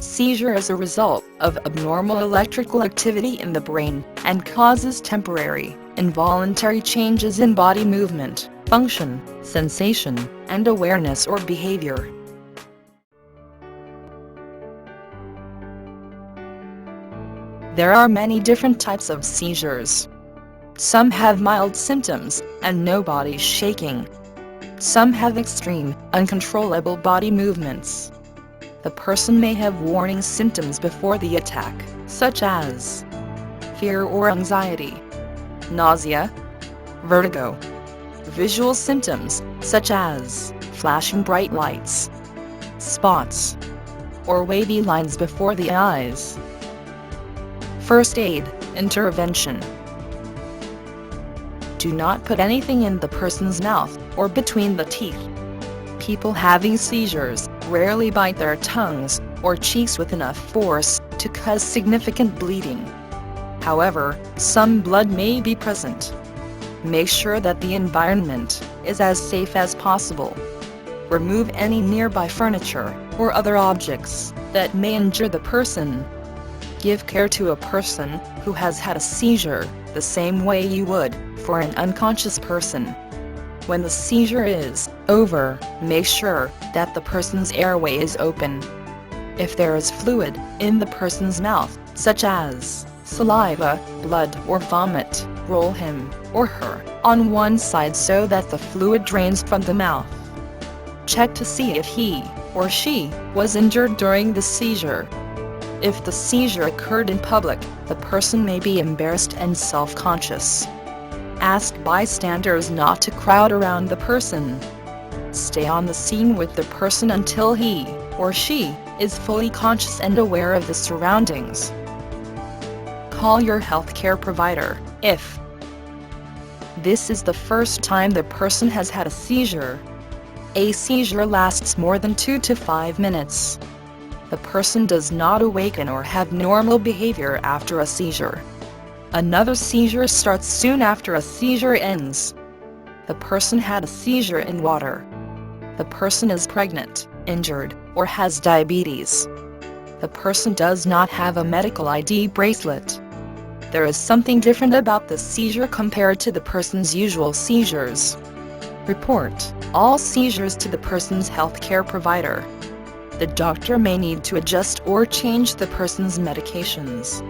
Seizure is a result of abnormal electrical activity in the brain and causes temporary, involuntary changes in body movement, function, sensation, and awareness or behavior. There are many different types of seizures. Some have mild symptoms and no body shaking. Some have extreme, uncontrollable body movements. The person may have warning symptoms before the attack, such as fear or anxiety, nausea, vertigo, visual symptoms, such as flashing bright lights, spots, or wavy lines before the eyes. First aid intervention. Do not put anything in the person's mouth or between the teeth. People having seizures rarely bite their tongues or cheeks with enough force to cause significant bleeding. However, some blood may be present. Make sure that the environment is as safe as possible. Remove any nearby furniture or other objects that may injure the person. Give care to a person who has had a seizure the same way you would for an unconscious person. When the seizure is over, make sure that the person's airway is open. If there is fluid in the person's mouth, such as saliva, blood, or vomit, roll him or her on one side so that the fluid drains from the mouth. Check to see if he or she was injured during the seizure. If the seizure occurred in public, the person may be embarrassed and self-conscious. Ask bystanders not to crowd around the person. Stay on the scene with the person until he or she is fully conscious and aware of the surroundings. Call your healthcare provider if this is the first time the person has had a seizure. A seizure lasts more than 2 to 5 minutes. The person does not awaken or have normal behavior after a seizure. Another seizure starts soon after a seizure ends. The person had a seizure in water. The person is pregnant, injured, or has diabetes. The person does not have a medical ID bracelet. There is something different about the seizure compared to the person's usual seizures. Report all seizures to the person's healthcare provider. The doctor may need to adjust or change the person's medications.